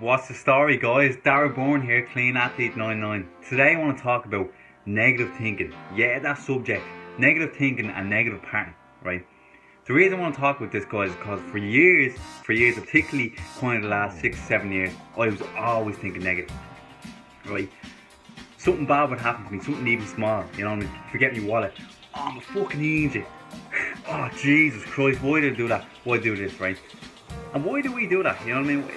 What's the story, guys? Dara Bourne here, Clean Athlete 99. Today I want to talk about negative thinking. Yeah, that subject. Negative thinking and negative pattern, right? The reason I want to talk about this, guys, is because for years, particularly kind of the last 6, 7 years, I was always thinking negative, right? Something bad would happen to me, something even small, you know what I mean? Forget my wallet. Oh, I'm a fucking idiot. Oh, Jesus Christ, why did I do that? Why do this, right? And why do we do that? You know what I mean?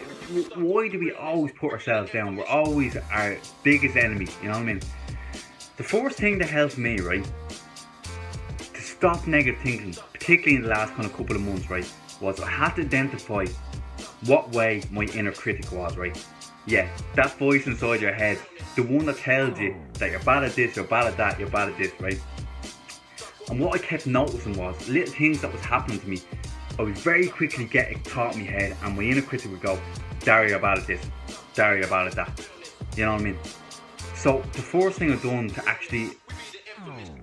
Why do we always put ourselves down? We're always our biggest enemy, you know what I mean? The first thing that helped me, right, to stop negative thinking, particularly in the last kind of couple of months, right, was I had to identify what way my inner critic was, right? Yeah, that voice inside your head, the one that tells you that you're bad at this, you're bad at that, you're bad at this, right? And what I kept noticing was little things that was happening to me. I would very quickly get it caught in my head, and my inner critic would go, Dara, you're bad at this, Dara, you're bad at that. You know what I mean? So the first thing I've done to actually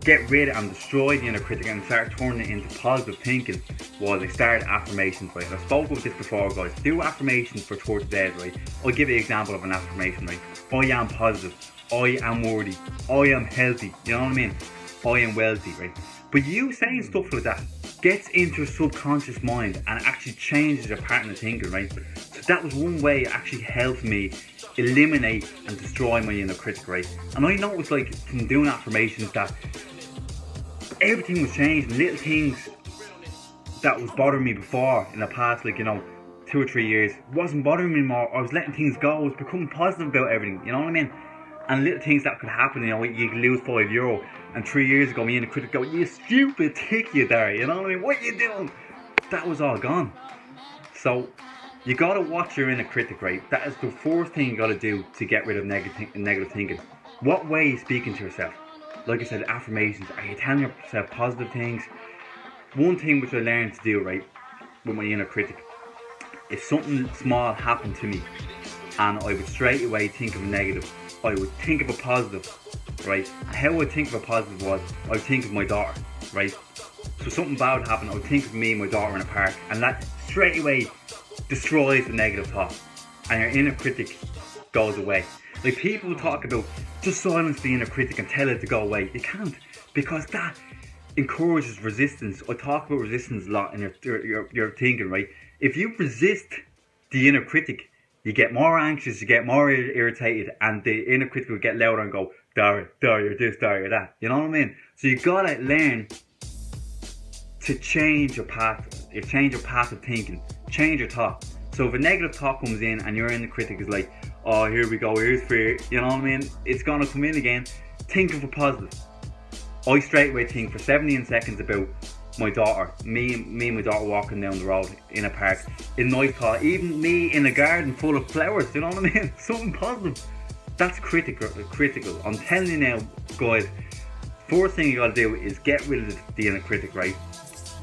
get rid and destroy the inner critic and start turning it into positive thinking was I started affirmations, right? I spoke about this before, guys. Do affirmations for 30 days, right? I'll give you an example of an affirmation, right? I am positive, I am worthy, I am healthy, you know what I mean? I am wealthy, right? But you saying stuff like that gets into your subconscious mind and actually changes your pattern of thinking, right? So that was one way it actually helped me eliminate and destroy my inner critic, right? And I noticed, like, from doing affirmations, that everything was changed. Little things that was bothering me before in the past, like, 2 or 3 years, wasn't bothering me anymore. I was letting things go. I was becoming positive about everything, you know what I mean? And little things that could happen, you could lose €5. And 3 years ago, me and the critic go, you stupid tick, you there, you know what I mean? What are you doing? That was all gone. So, you gotta watch your inner critic, right? That is the first thing you gotta do to get rid of negative thinking. What way are you speaking to yourself? Like I said, affirmations. Are you telling yourself positive things? One thing which I learned to do, right, with my inner critic, if something small happened to me and I would straight away think of a negative, I would think of a positive, right? How I would think of a positive was, I would think of my daughter, right? So something bad would happen, I would think of me and my daughter in a park, and that straight away destroys the negative thought, and your inner critic goes away. Like, people talk about, just silence the inner critic and tell it to go away. You can't, because that encourages resistance. I talk about resistance a lot in your thinking, right? If you resist the inner critic, you get more anxious, you get more irritated, and the inner critic will get louder and go, Dara, you're this, Dara, you're that. You know what I mean? So you gotta learn to change your path of thinking, change your thought. So if a negative thought comes in and your inner critic is like, oh, here we go, here's fear, you know what I mean? It's gonna come in again. Think of a positive. I straight away think for 17 seconds about my daughter, me and my daughter walking down the road in a park, in nice thought, even me in a garden full of flowers, you know what I mean? Something positive. That's critical. I'm telling you now, guys, first thing you gotta do is get rid of the inner critic, right?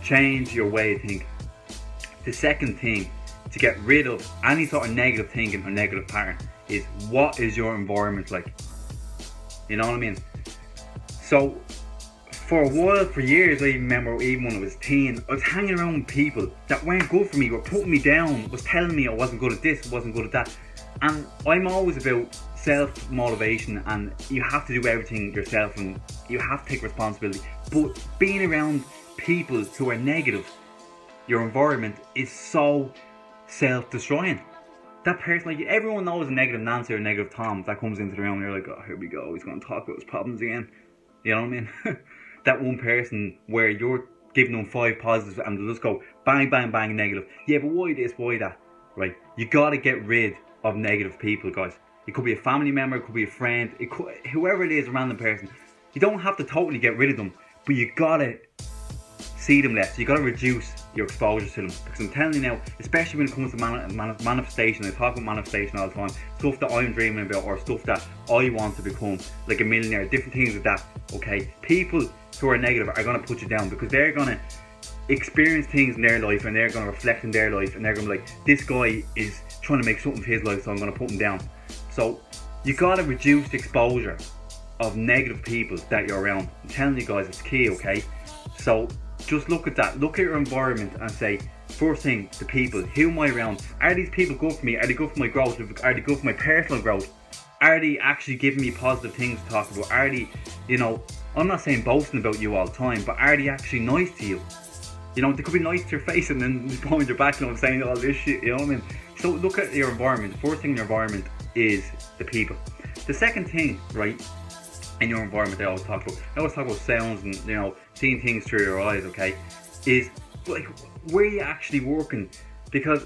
Change your way of thinking. The second thing to get rid of any sort of negative thinking or negative pattern is, what is your environment like? You know what I mean? So, for a while, for years, I remember, even when I was a teen, I was hanging around with people that weren't good for me, were putting me down, was telling me I wasn't good at this, wasn't good at that. And I'm always about self-motivation, and you have to do everything yourself, and you have to take responsibility. But being around people who are negative, your environment is so self-destroying. That person, like, everyone knows a negative Nancy or a negative Tom that comes into the room and you're like, oh, here we go, he's going to talk about his problems again. You know what I mean? That one person where you're giving them 5 positives and they'll just go bang, bang, bang, negative. Yeah, but why this, why that? Right? You gotta get rid of negative people, guys. It could be a family member, it could be a friend, whoever it is, a random person. You don't have to totally get rid of them, but you gotta see them less. You gotta reduce your exposure to them. Because I'm telling you now, especially when it comes to manifestation, I talk about manifestation all the time, stuff that I'm dreaming about or stuff that I want to become, like a millionaire, different things like that, okay? People who are negative are going to put you down because they're going to experience things in their life and they're going to reflect in their life and they're going to be like, this guy is trying to make something for his life, so I'm going to put him down. So you got to reduce the exposure of negative people that you're around. I'm telling you guys, it's key, okay? So just look at that. Look at your environment and say, First thing, the people. Who am I around? Are these people good for me? Are they good for my growth? Are they good for my personal growth? Are they actually giving me positive things to talk about? Are they, you know, I'm not saying boasting about you all the time, but are they actually nice to you? You know, they could be nice to your face and then behind your back, you know, saying all this shit, you know what I mean? So look at your environment. The first thing in your environment is the people. The second thing, right, in your environment I always talk about sounds and, you know, seeing things through your eyes, okay, is like where you actually working. Because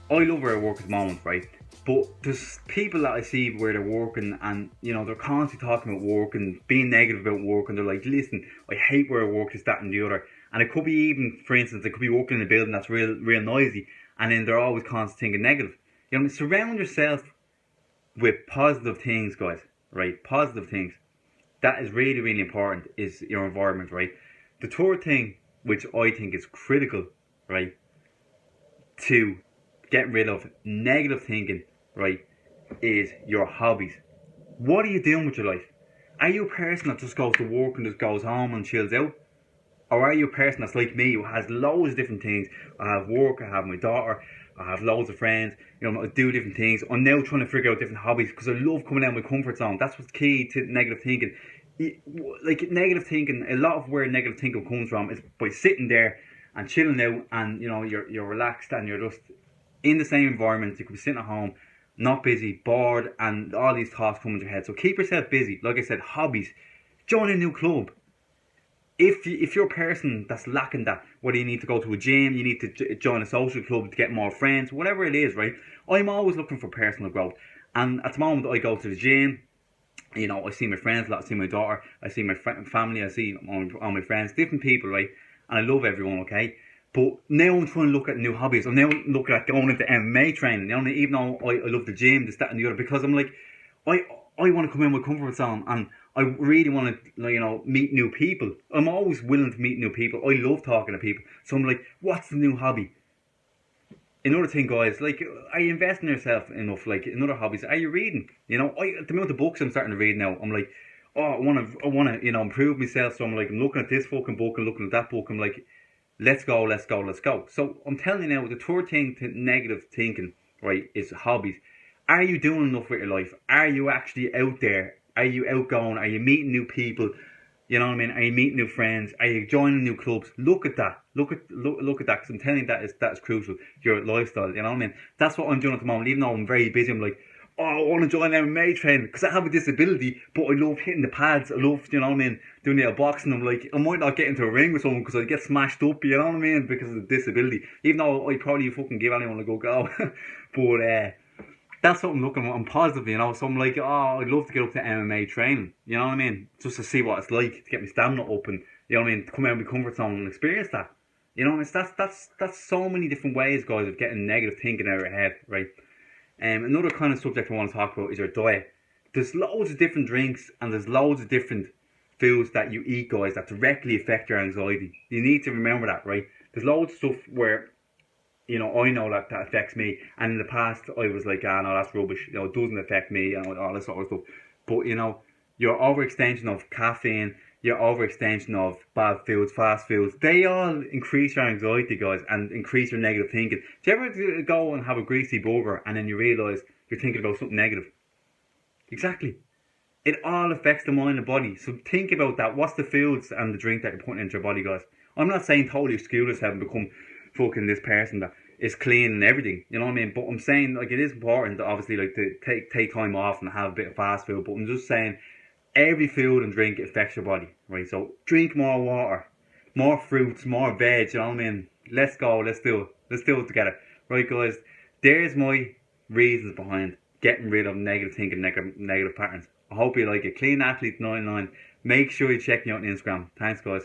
I love where I work at the moment, right? But there's people that I see where they're working and, you know, they're constantly talking about work and being negative about work, and they're like, listen, I hate where I work, this, that and the other. And it could be even, for instance, they could be working in a building that's real noisy, and then they're always constantly thinking negative. You know, surround yourself with positive things, guys, right? Positive things. That is really, really important, is your environment, right? The third thing, which I think is critical, right, to get rid of negative thinking, right, is your hobbies. What are you doing with your life? Are you a person that just goes to work and just goes home and chills out? Or are you a person that's like me, who has loads of different things? I have work, I have my daughter, I have loads of friends, you know, I do different things. I'm now trying to figure out different hobbies because I love coming out of my comfort zone. That's what's key to negative thinking. Like negative thinking, a lot of where negative thinking comes from is by sitting there and chilling out, and you know, you're relaxed and you're just in the same environment. You could be sitting at home, not busy, bored, and all these thoughts come into your head. So keep yourself busy. Like I said, hobbies. Join a new club. If you're a person that's lacking that, whether you need to go to a gym, you need to join a social club to get more friends, whatever it is, right? I'm always looking for personal growth. And at the moment, I go to the gym. You know, I see my friends a lot. I see my daughter. I see my family. I see all my friends, different people, right? And I love everyone, okay? But now I'm trying to look at new hobbies. I'm now looking at going into MMA training. You know, even though I love the gym, this, that, and the other, because I'm like, I want to come in with comfort zone, and I really want to, you know, meet new people. I'm always willing to meet new people. I love talking to people. So I'm like, what's the new hobby? Another thing, guys, like, are you investing in yourself enough? Like, in other hobbies, are you reading? You know, the amount of books I'm starting to read now, I'm like, oh, I want to, you know, improve myself. So I'm like, I'm looking at this fucking book and looking at that book. I'm like, let's go, let's go, let's go. So I'm telling you now, the third thing to negative thinking, right, is hobbies. Are you doing enough with your life? Are you actually out there? Are you outgoing? Are you meeting new people? You know what I mean? Are you meeting new friends? Are you joining new clubs? Look at that. Look at that, because I'm telling you, that is crucial. Your lifestyle, you know what I mean? That's what I'm doing at the moment. Even though I'm very busy, I'm like, oh, I want to join MMA training because I have a disability, but I love hitting the pads. I love, you know what I mean, doing the boxing. I'm like, I might not get into a ring with someone because I get smashed up, you know what I mean, because of the disability. Even though I probably fucking give anyone a go. But that's what I'm looking at. I'm positive, you know. So I'm like, oh, I'd love to get up to MMA training, you know what I mean, just to see what it's like, to get my stamina up, and, you know what I mean, to come out of my comfort zone and experience that. You know, it's that's so many different ways, guys, of getting negative thinking out of your head, right? Another kind of subject I want to talk about is your diet. There's loads of different drinks and there's loads of different foods that you eat, guys, that directly affect your anxiety. You need to remember that, right? There's loads of stuff where, you know, I know that affects me, and in the past I was like, ah, no, that's rubbish, you know, it doesn't affect me, and all this sort of stuff. But, you know, your overextension of caffeine, your overextension of bad foods, fast foods, they all increase your anxiety, guys, and increase your negative thinking. Do you ever go and have a greasy burger and then you realise you're thinking about something negative? Exactly. It all affects the mind and body. So think about that. What's the foods and the drink that you're putting into your body, guys? I'm not saying totally exclude yourself and become fucking this person that is clean and everything, you know what I mean? But I'm saying, like, it is important, obviously, like, to take time off and have a bit of fast food. But I'm just saying, every food and drink affects your body, right? So drink more water, more fruits, more veg, you know what I mean? Let's go, let's do it. Let's do it together. Right, guys, there's my reasons behind getting rid of negative thinking, negative patterns. I hope you like it. Clean Athlete 99. Make sure you check me out on Instagram. Thanks, guys.